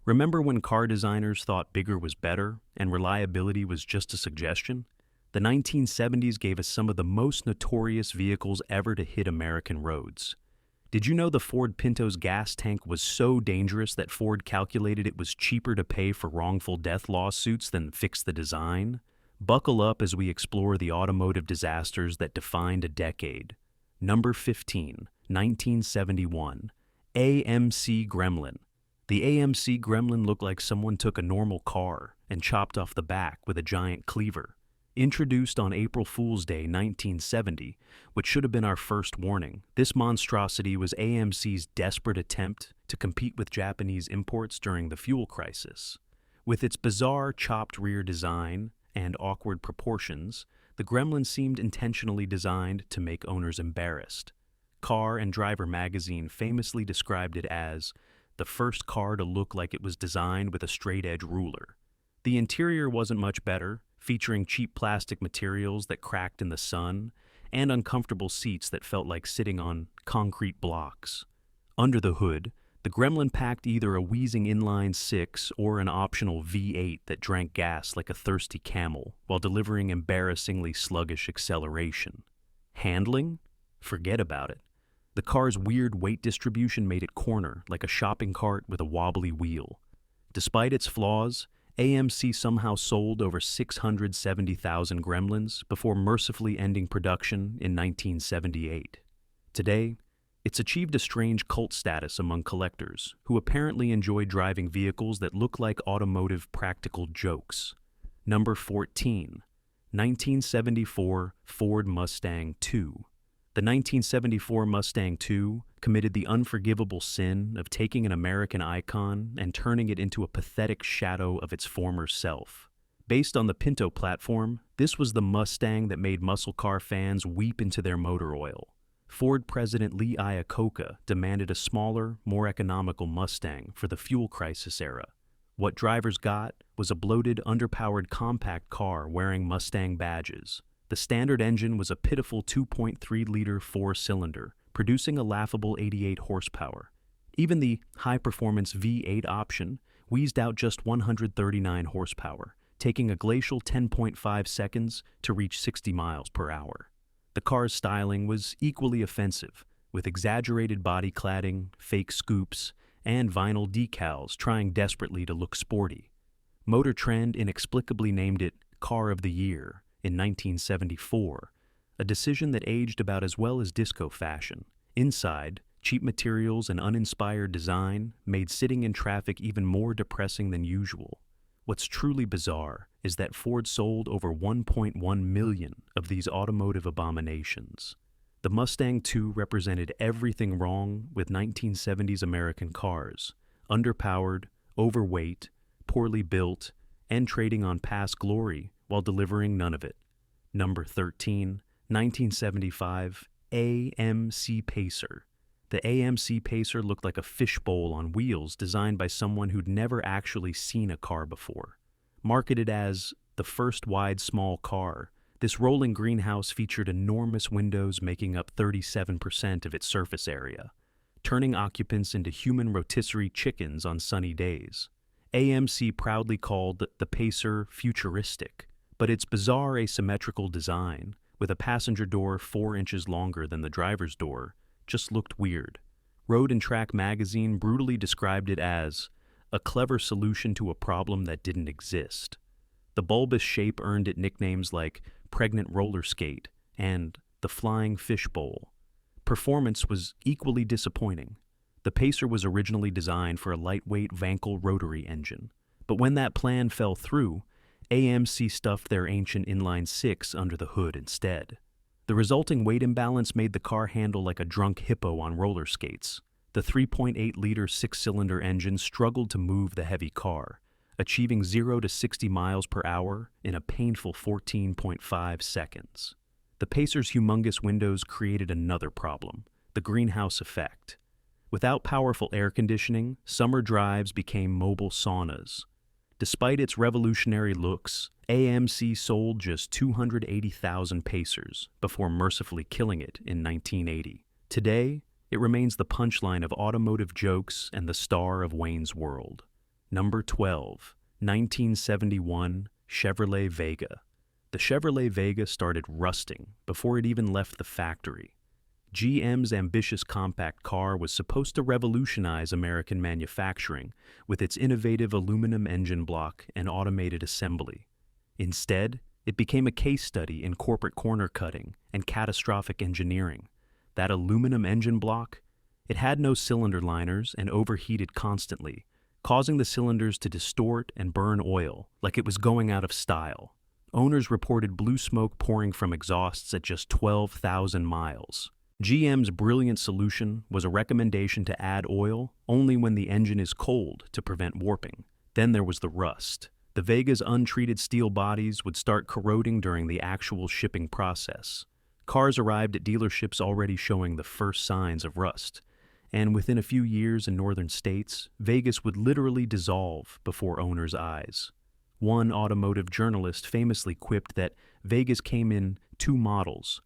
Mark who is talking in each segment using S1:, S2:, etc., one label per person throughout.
S1: Remember when car designers thought bigger was better and reliability was just a suggestion? The 1970s gave us some of the most notorious vehicles ever to hit American roads. Did you know the Ford Pinto's gas tank was so dangerous that Ford calculated it was cheaper to pay for wrongful death lawsuits than fix the design? Buckle up as we explore the automotive disasters that defined a decade. Number 15, 1971. AMC Gremlin. The AMC Gremlin looked like someone took a normal car and chopped off the back with a giant cleaver. Introduced on April Fool's Day 1970, which should have been our first warning, this monstrosity was AMC's desperate attempt to compete with Japanese imports during the fuel crisis. With its bizarre chopped rear design and awkward proportions, the Gremlin seemed intentionally designed to make owners embarrassed. Car and Driver magazine famously described it as the first car to look like it was designed with a straight-edge ruler. The interior wasn't much better, featuring cheap plastic materials that cracked in the sun and uncomfortable seats that felt like sitting on concrete blocks. Under the hood, the Gremlin packed either a wheezing inline-six or an optional V8 that drank gas like a thirsty camel while delivering embarrassingly sluggish acceleration. Handling? Forget about it. The car's weird weight distribution made it corner like a shopping cart with a wobbly wheel. Despite its flaws, AMC somehow sold over 670,000 Gremlins before mercifully ending production in 1978. Today, it's achieved a strange cult status among collectors who apparently enjoy driving vehicles that look like automotive practical jokes. Number 14, 1974 Ford Mustang II. The 1974 Mustang II committed the unforgivable sin of taking an American icon and turning it into a pathetic shadow of its former self. Based on the Pinto platform, this was the Mustang that made muscle car fans weep into their motor oil. Ford President Lee Iacocca demanded a smaller, more economical Mustang for the fuel crisis era. What drivers got was a bloated, underpowered compact car wearing Mustang badges. The standard engine was a pitiful 2.3-liter four-cylinder, producing a laughable 88 horsepower. Even the high-performance V8 option wheezed out just 139 horsepower, taking a glacial 10.5 seconds to reach 60 miles per hour. The car's styling was equally offensive, with exaggerated body cladding, fake scoops, and vinyl decals trying desperately to look sporty. Motor Trend inexplicably named it Car of the Year in 1974, a decision that aged about as well as disco fashion. Inside, cheap materials and uninspired design made sitting in traffic even more depressing than usual. What's truly bizarre is that Ford sold over 1.1 million of these automotive abominations. The Mustang II represented everything wrong with 1970s American cars: underpowered, overweight, poorly built, and trading on past glory while delivering none of it. Number 13, 1975 AMC Pacer. The AMC Pacer looked like a fishbowl on wheels designed by someone who'd never actually seen a car before. Marketed as the first wide small car, this rolling greenhouse featured enormous windows making up 37% of its surface area, turning occupants into human rotisserie chickens on sunny days. AMC proudly called the Pacer futuristic, but its bizarre asymmetrical design, with a passenger door 4 inches longer than the driver's door, just looked weird. Road and Track magazine brutally described it as a clever solution to a problem that didn't exist. The bulbous shape earned it nicknames like Pregnant Roller Skate and the Flying Fishbowl. Performance was equally disappointing. The Pacer was originally designed for a lightweight Wankel rotary engine, but when that plan fell through, AMC stuffed their ancient inline-six under the hood instead. The resulting weight imbalance made the car handle like a drunk hippo on roller skates. The 3.8-liter six-cylinder engine struggled to move the heavy car, achieving 0 to 60 miles per hour in a painful 14.5 seconds. The Pacer's humongous windows created another problem: the greenhouse effect. Without powerful air conditioning, summer drives became mobile saunas. Despite its revolutionary looks, AMC sold just 280,000 Pacers before mercifully killing it in 1980. Today, it remains the punchline of automotive jokes and the star of Wayne's World. Number 12, 1971 Chevrolet Vega. The Chevrolet Vega started rusting before it even left the factory. GM's ambitious compact car was supposed to revolutionize American manufacturing with its innovative aluminum engine block and automated assembly. Instead, it became a case study in corporate corner cutting and catastrophic engineering. That aluminum engine block, it had no cylinder liners and overheated constantly, causing the cylinders to distort and burn oil like it was going out of style. Owners reported blue smoke pouring from exhausts at just 12,000 miles. GM's brilliant solution was a recommendation to add oil only when the engine is cold to prevent warping. Then there was the rust. The Vega's untreated steel bodies would start corroding during the actual shipping process. Cars arrived at dealerships already showing the first signs of rust, and within a few years in northern states, Vegas would literally dissolve before owners' eyes. One automotive journalist famously quipped that Vegas came in two models,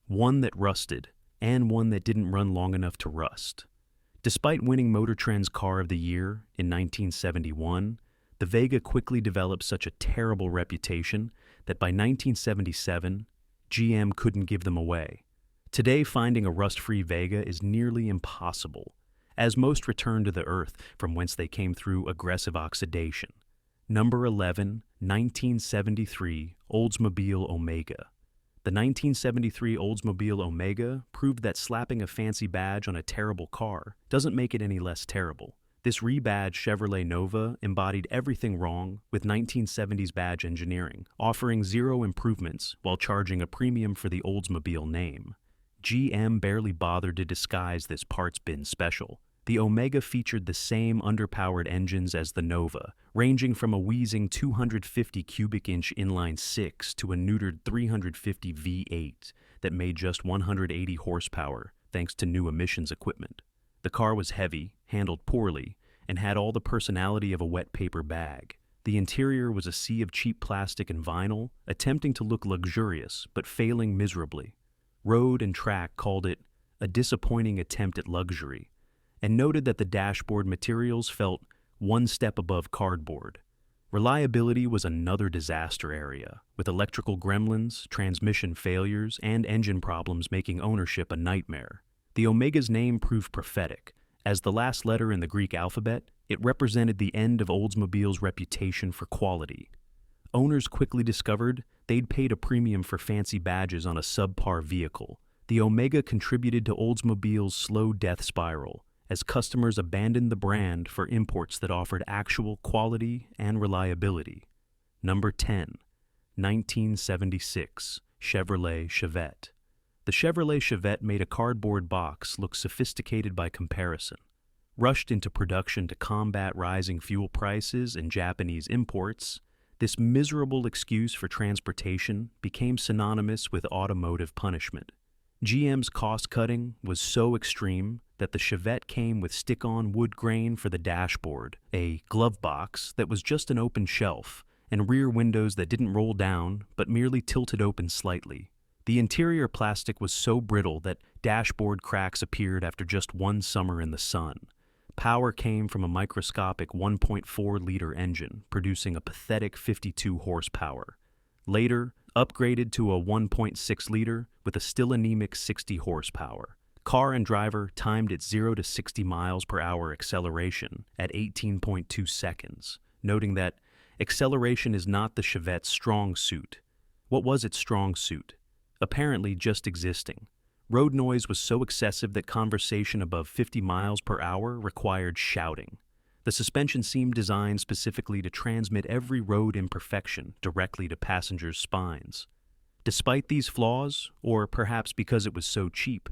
S1: one that rusted and one that didn't run long enough to rust. Despite winning Motor Trend's Car of the Year in 1971, the Vega quickly developed such a terrible reputation that by 1977, GM couldn't give them away. Today, finding a rust-free Vega is nearly impossible, as most return to the earth from whence they came through aggressive oxidation. Number 11, 1973 Oldsmobile Omega. The 1973 Oldsmobile Omega proved that slapping a fancy badge on a terrible car doesn't make it any less terrible. This rebadged Chevrolet Nova embodied everything wrong with 1970s badge engineering, offering zero improvements while charging a premium for the Oldsmobile name. GM barely bothered to disguise this parts bin special. The Omega featured the same underpowered engines as the Nova, ranging from a wheezing 250 cubic inch inline-six to a neutered 350 V8 that made just 180 horsepower thanks to new emissions equipment. The car was heavy, handled poorly, and had all the personality of a wet paper bag. The interior was a sea of cheap plastic and vinyl, attempting to look luxurious but failing miserably. Road and Track called it a disappointing attempt at luxury, and noted that the dashboard materials felt one step above cardboard. Reliability was another disaster area, with electrical gremlins, transmission failures, and engine problems making ownership a nightmare. The Omega's name proved prophetic. As the last letter in the Greek alphabet, it represented the end of Oldsmobile's reputation for quality. Owners quickly discovered they'd paid a premium for fancy badges on a subpar vehicle. The Omega contributed to Oldsmobile's slow death spiral, as customers abandoned the brand for imports that offered actual quality and reliability. Number 10, 1976 Chevrolet Chevette. The Chevrolet Chevette made a cardboard box look sophisticated by comparison. Rushed into production to combat rising fuel prices and Japanese imports, this miserable excuse for transportation became synonymous with automotive punishment. GM's cost-cutting was so extreme that the Chevette came with stick-on wood grain for the dashboard, a glove box that was just an open shelf, and rear windows that didn't roll down but merely tilted open slightly. The interior plastic was so brittle that dashboard cracks appeared after just one summer in the sun. Power came from a microscopic 1.4-liter engine, producing a pathetic 52 horsepower. Later, upgraded to a 1.6-liter with a still anemic 60 horsepower. Car and driver timed its 0 to 60 miles per hour acceleration at 18.2 seconds, noting that acceleration is not the Chevette's strong suit. What was its strong suit? Apparently just existing. Road noise was so excessive that conversation above 50 miles per hour required shouting. The suspension seemed designed specifically to transmit every road imperfection directly to passengers' spines. Despite these flaws, or perhaps because it was so cheap,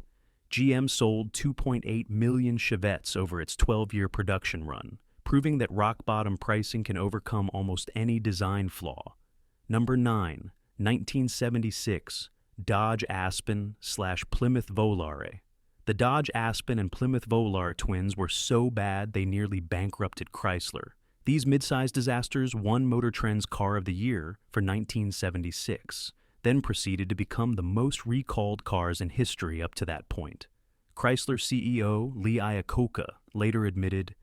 S1: GM sold 2.8 million Chevettes over its 12-year production run, proving that rock-bottom pricing can overcome almost any design flaw. Number 9, 1976 Dodge Aspen/Plymouth Volare. The Dodge Aspen and Plymouth Volare twins were so bad they nearly bankrupted Chrysler. These midsize disasters won Motor Trend's Car of the Year for 1976, then proceeded to become the most recalled cars in history up to that point. Chrysler CEO Lee Iacocca later admitted,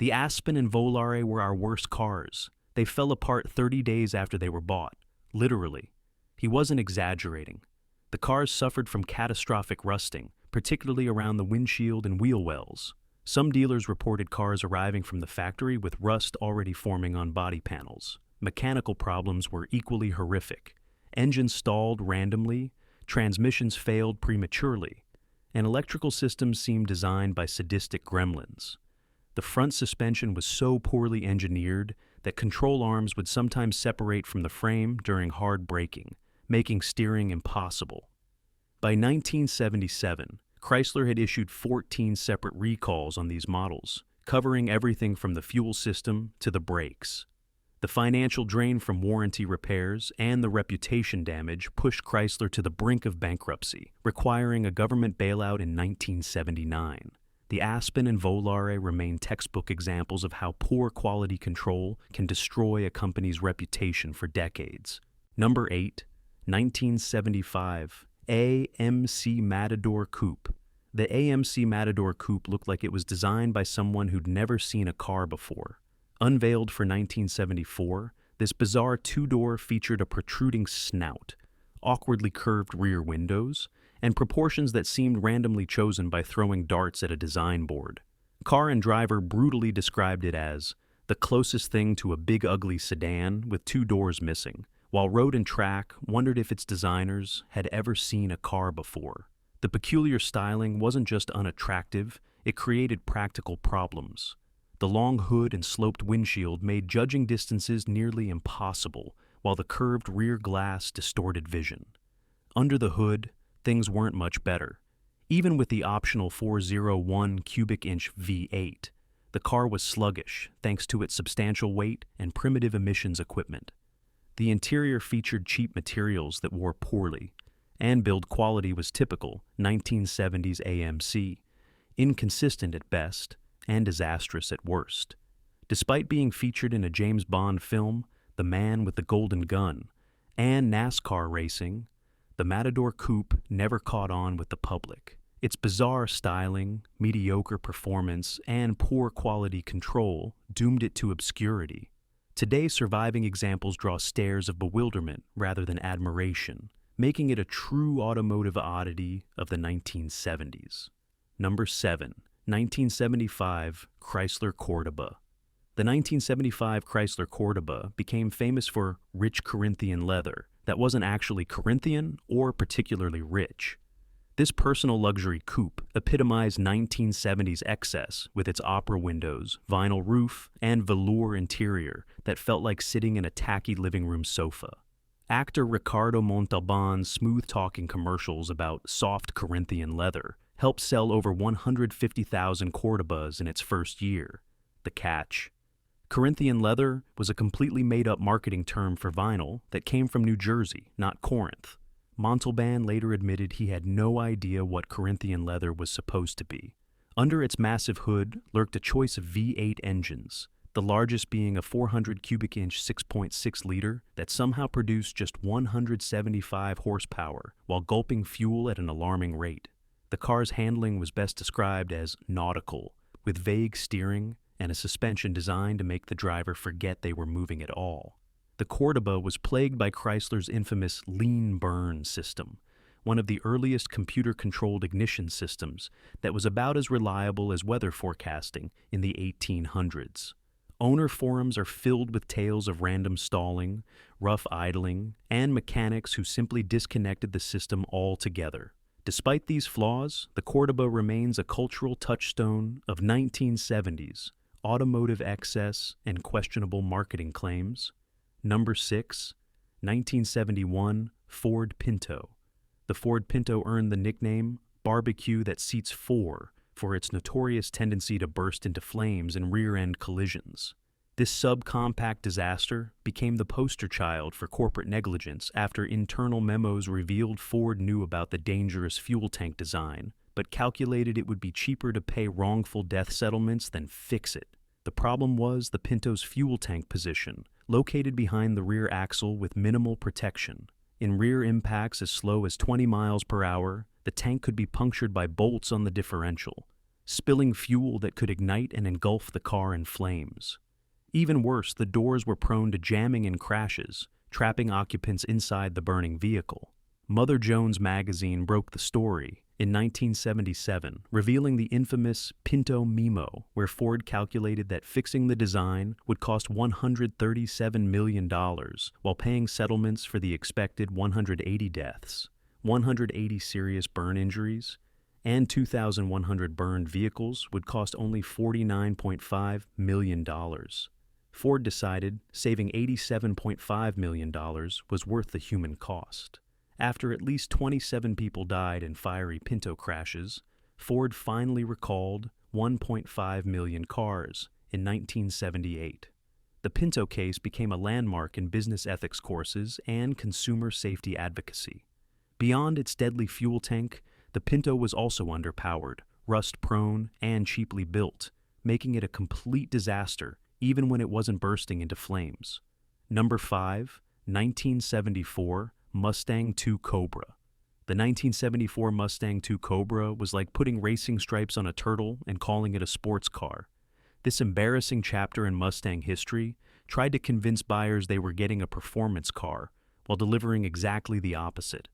S1: The Aspen and Volare were our worst cars. They fell apart 30 days after they were bought. Literally. He wasn't exaggerating. The cars suffered from catastrophic rusting, particularly around the windshield and wheel wells. Some dealers reported cars arriving from the factory with rust already forming on body panels. Mechanical problems were equally horrific. Engines stalled randomly, transmissions failed prematurely, and electrical systems seemed designed by sadistic gremlins. The front suspension was so poorly engineered that control arms would sometimes separate from the frame during hard braking, making steering impossible. By 1977, Chrysler had issued 14 separate recalls on these models, covering everything from the fuel system to the brakes. The financial drain from warranty repairs and the reputation damage pushed Chrysler to the brink of bankruptcy, requiring a government bailout in 1979. The Aspen and Volare remain textbook examples of how poor quality control can destroy a company's reputation for decades. Number 8, 1975, AMC Matador Coupe. The AMC Matador Coupe looked like it was designed by someone who'd never seen a car before. Unveiled for 1974, this bizarre two-door featured a protruding snout, awkwardly curved rear windows, and proportions that seemed randomly chosen by throwing darts at a design board. Car and Driver brutally described it as the closest thing to a big ugly sedan with two doors missing, while Road and Track wondered if its designers had ever seen a car before. The peculiar styling wasn't just unattractive, it created practical problems. The long hood and sloped windshield made judging distances nearly impossible, while the curved rear glass distorted vision. Under the hood, things weren't much better. Even with the optional 401 cubic inch V8, the car was sluggish thanks to its substantial weight and primitive emissions equipment. The interior featured cheap materials that wore poorly, and build quality was typical 1970s AMC, inconsistent at best and disastrous at worst. Despite being featured in a James Bond film, The Man with the Golden Gun, and NASCAR racing, the Matador Coupe never caught on with the public. Its bizarre styling, mediocre performance, and poor quality control doomed it to obscurity. Today, surviving examples draw stares of bewilderment rather than admiration, making it a true automotive oddity of the 1970s. Number 7, 1975 Chrysler Cordoba. The 1975 Chrysler Cordoba became famous for rich Corinthian leather that wasn't actually Corinthian or particularly rich. This personal luxury coupe epitomized 1970s excess with its opera windows, vinyl roof, and velour interior that felt like sitting in a tacky living room sofa. Actor Ricardo Montalban's smooth-talking commercials about soft Corinthian leather helped sell over 150,000 Cordobas in its first year. The catch: Corinthian leather was a completely made-up marketing term for vinyl that came from New Jersey, not Corinth. Montalban later admitted he had no idea what Corinthian leather was supposed to be. Under its massive hood lurked a choice of V8 engines, the largest being a 400 cubic inch 6.6 liter that somehow produced just 175 horsepower while gulping fuel at an alarming rate. The car's handling was best described as nautical, with vague steering and a suspension designed to make the driver forget they were moving at all. The Cordoba was plagued by Chrysler's infamous lean burn system, one of the earliest computer-controlled ignition systems that was about as reliable as weather forecasting in the 1800s. Owner forums are filled with tales of random stalling, rough idling, and mechanics who simply disconnected the system altogether. Despite these flaws, the Cordoba remains a cultural touchstone of 1970s automotive excess and questionable marketing claims. Number 6, 1971 Ford Pinto. The Ford Pinto earned the nickname "barbecue that seats four" for its notorious tendency to burst into flames in rear-end collisions. This subcompact disaster became the poster child for corporate negligence after internal memos revealed Ford knew about the dangerous fuel tank design, but calculated it would be cheaper to pay wrongful death settlements than fix it. The problem was the Pinto's fuel tank position, located behind the rear axle with minimal protection. In rear impacts as slow as 20 miles per hour, the tank could be punctured by bolts on the differential. spilling fuel that could ignite and engulf the car in flames. Even worse, the doors were prone to jamming and crashes, trapping occupants inside the burning vehicle. Mother Jones magazine broke the story in 1977, revealing the infamous Pinto Memo, where Ford calculated that fixing the design would cost $137 million while paying settlements for the expected 180 deaths, 180 serious burn injuries, and 2,100 burned vehicles would cost only $49.5 million. Ford decided saving $87.5 million was worth the human cost. After at least 27 people died in fiery Pinto crashes, Ford finally recalled 1.5 million cars in 1978. The Pinto case became a landmark in business ethics courses and consumer safety advocacy. Beyond its deadly fuel tank, the Pinto was also underpowered, rust-prone, and cheaply built, making it a complete disaster even when it wasn't bursting into flames. Number 5, 1974 Mustang II Cobra. The 1974 Mustang II Cobra was like putting racing stripes on a turtle and calling it a sports car. This embarrassing chapter in Mustang history tried to convince buyers they were getting a performance car while delivering exactly the opposite.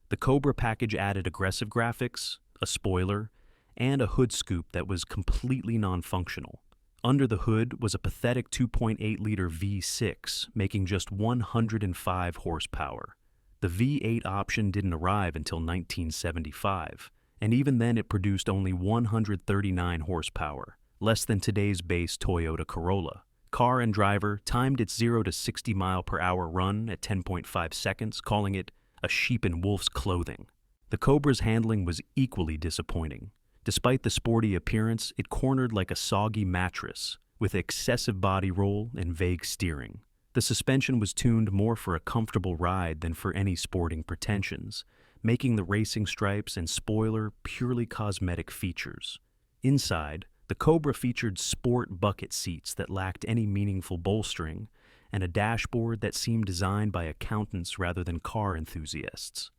S1: The Cobra package added aggressive graphics, a spoiler, and a hood scoop that was completely non-functional. Under the hood was a pathetic 2.8-liter V6, making just 105 horsepower. The V8 option didn't arrive until 1975, and even then it produced only 139 horsepower, less than today's base Toyota Corolla. Car and driver timed its 0 to 60 mile per hour run at 10.5 seconds, calling it a sheep in wolf's clothing. The Cobra's handling was equally disappointing. Despite the sporty appearance, it cornered like a soggy mattress, with excessive body roll and vague steering. The suspension was tuned more for a comfortable ride than for any sporting pretensions, making the racing stripes and spoiler purely cosmetic features. Inside, the Cobra featured sport bucket seats that lacked any meaningful bolstering, and a dashboard that seemed designed by accountants rather than car enthusiasts.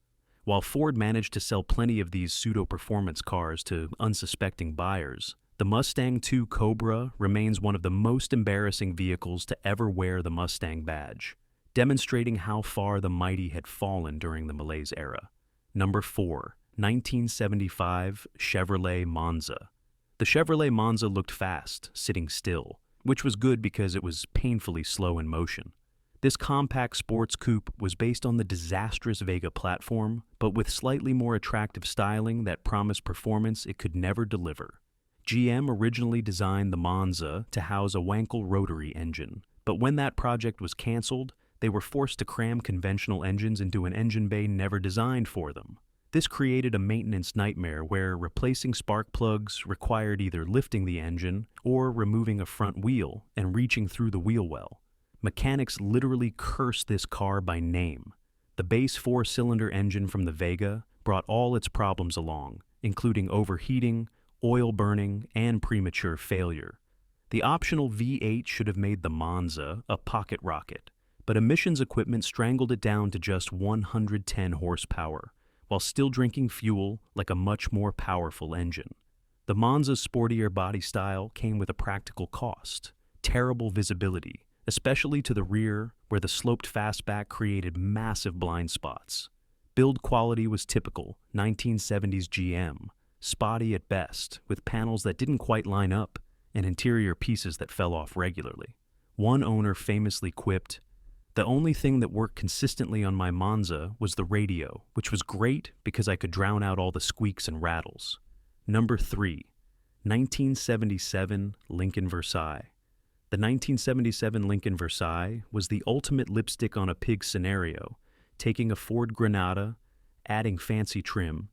S1: While Ford managed to sell plenty of these pseudo-performance cars to unsuspecting buyers, the Mustang II Cobra remains one of the most embarrassing vehicles to ever wear the Mustang badge, demonstrating how far the mighty had fallen during the malaise era. Number 4, 1975 Chevrolet Monza. The Chevrolet Monza looked fast, sitting still, which was good because it was painfully slow in motion. This compact sports coupe was based on the disastrous Vega platform, but with slightly more attractive styling that promised performance it could never deliver. GM originally designed the Monza to house a Wankel rotary engine, but when that project was canceled, they were forced to cram conventional engines into an engine bay never designed for them. This created a maintenance nightmare where replacing spark plugs required either lifting the engine or removing a front wheel and reaching through the wheel well. Mechanics literally cursed this car by name. The base 4-cylinder engine from the Vega brought all its problems along, including overheating, oil burning, and premature failure. The optional V8 should have made the Monza a pocket rocket, but emissions equipment strangled it down to just 110 horsepower, while still drinking fuel like a much more powerful engine. The Monza's sportier body style came with a practical cost: terrible visibility, especially to the rear where the sloped fastback created massive blind spots. Build quality was typical 1970s GM, spotty at best, with panels that didn't quite line up and interior pieces that fell off regularly. One owner famously quipped, "The only thing that worked consistently on my Monza was the radio, which was great because I could drown out all the squeaks and rattles." Number 3, 1977 Lincoln Versailles. The 1977 Lincoln Versailles was the ultimate lipstick on a pig scenario, taking a Ford Granada, adding fancy trim,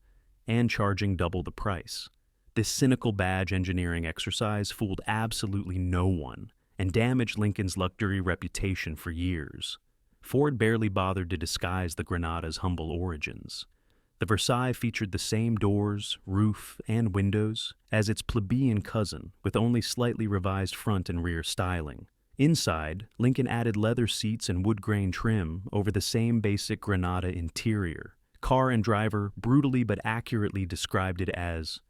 S1: and charging double the price. This cynical badge engineering exercise fooled absolutely no one and damaged Lincoln's luxury reputation for years. Ford barely bothered to disguise the Granada's humble origins. The Versailles featured the same doors, roof, and windows as its plebeian cousin, with only slightly revised front and rear styling. Inside, Lincoln added leather seats and wood grain trim over the same basic Granada interior. Car and driver brutally but accurately described it as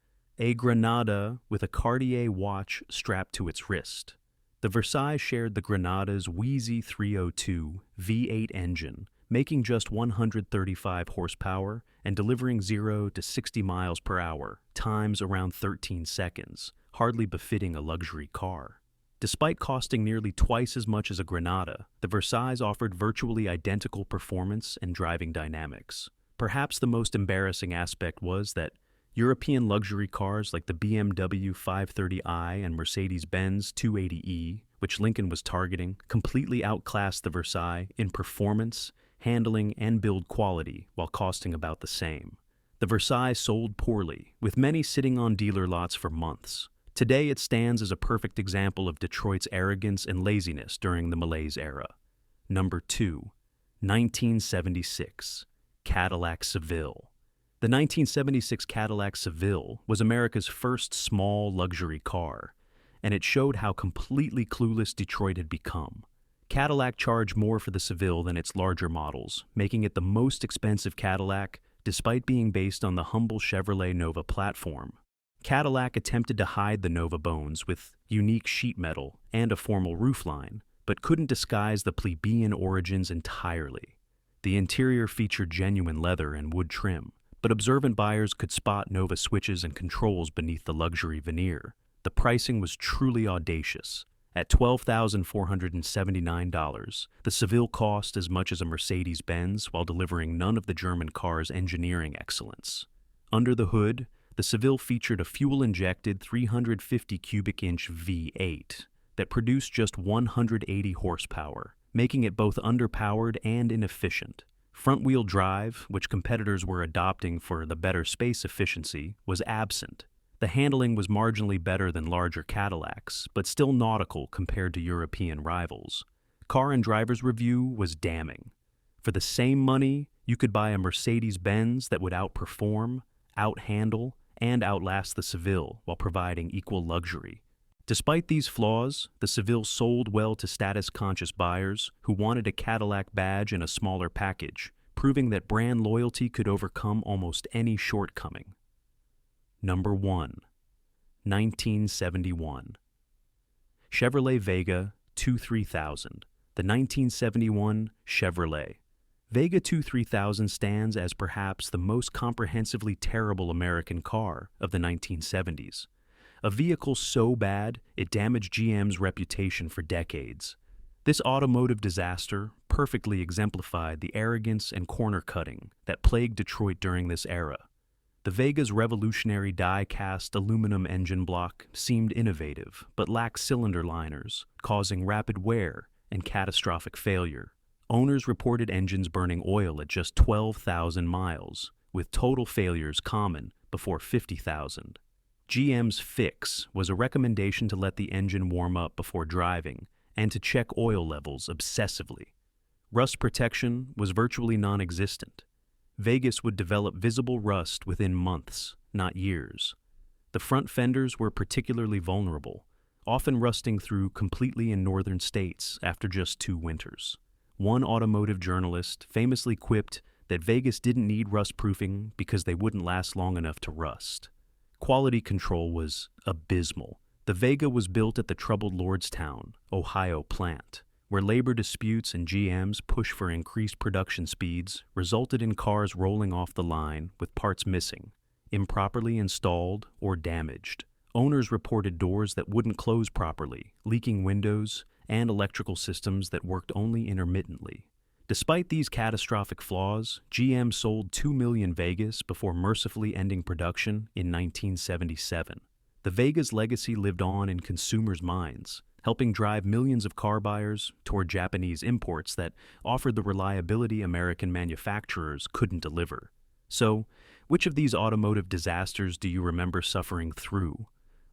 S1: a Granada with a Cartier watch strapped to its wrist. The Versailles shared the Granada's Wheezy 302 V8 engine, making just 135 horsepower and delivering 0 to 60 miles per hour, times around 13 seconds, hardly befitting a luxury car. Despite costing nearly twice as much as a Granada, the Versailles offered virtually identical performance and driving dynamics. Perhaps the most embarrassing aspect was that European luxury cars like the BMW 530i and Mercedes-Benz 280e, which Lincoln was targeting, completely outclassed the Versailles in performance, handling, and build quality while costing about the same. The Versailles sold poorly, with many sitting on dealer lots for months. Today it stands as a perfect example of Detroit's arrogance and laziness during the Malaise era. Number 2. 1976. Cadillac Seville. The 1976 Cadillac Seville was America's first small luxury car, and it showed how completely clueless Detroit had become. Cadillac charged more for the Seville than its larger models, making it the most expensive Cadillac despite being based on the humble Chevrolet Nova platform. Cadillac attempted to hide the Nova bones with unique sheet metal and a formal roofline, but couldn't disguise the plebeian origins entirely. The interior featured genuine leather and wood trim, but observant buyers could spot Nova switches and controls beneath the luxury veneer. The pricing was truly audacious. At $12,479, the Seville cost as much as a Mercedes-Benz while delivering none of the German car's engineering excellence. Under the hood, the Seville featured a fuel-injected 350 cubic inch V8 that produced just 180 horsepower, making it both underpowered and inefficient. Front-wheel drive, which competitors were adopting for the better space efficiency, was absent. The handling was marginally better than larger Cadillacs, but still nautical compared to European rivals. Car and Driver's Review was damning. For the same money, you could buy a Mercedes-Benz that would outperform, outhandle, and outlast the Seville while providing equal luxury. Despite these flaws, the Seville sold well to status-conscious buyers who wanted a Cadillac badge in a smaller package, proving that brand loyalty could overcome almost any shortcoming. Number 1. 1971. Chevrolet Vega 23000. The 1971 Chevrolet. Vega 23000 stands as perhaps the most comprehensively terrible American car of the 1970s. A vehicle so bad, it damaged GM's reputation for decades. This automotive disaster perfectly exemplified the arrogance and corner-cutting that plagued Detroit during this era. The Vega's revolutionary die-cast aluminum engine block seemed innovative, but lacked cylinder liners, causing rapid wear and catastrophic failure. Owners reported engines burning oil at just 12,000 miles, with total failures common before 50,000. GM's fix was a recommendation to let the engine warm up before driving and to check oil levels obsessively. Rust protection was virtually non-existent. Vegas would develop visible rust within months, not years. The front fenders were particularly vulnerable, often rusting through completely in northern states after just 2 winters. One automotive journalist famously quipped that Vegas didn't need rust-proofing because they wouldn't last long enough to rust. Quality control was abysmal. The Vega was built at the troubled Lordstown, Ohio plant, where labor disputes and GM's push for increased production speeds resulted in cars rolling off the line with parts missing, improperly installed, or damaged. Owners reported doors that wouldn't close properly, leaking windows, and electrical systems that worked only intermittently. Despite these catastrophic flaws, GM sold 2 million Vegas before mercifully ending production in 1977. The Vega's legacy lived on in consumers' minds, helping drive millions of car buyers toward Japanese imports that offered the reliability American manufacturers couldn't deliver. So, which of these automotive disasters do you remember suffering through?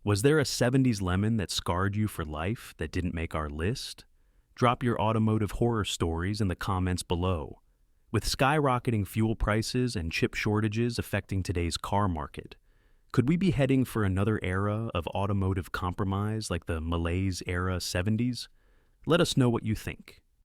S1: Was there a 70s lemon that scarred you for life that didn't make our list? Drop your automotive horror stories in the comments below. With skyrocketing fuel prices and chip shortages affecting today's car market, could we be heading for another era of automotive compromise like the Malaise era 70s? Let us know what you think.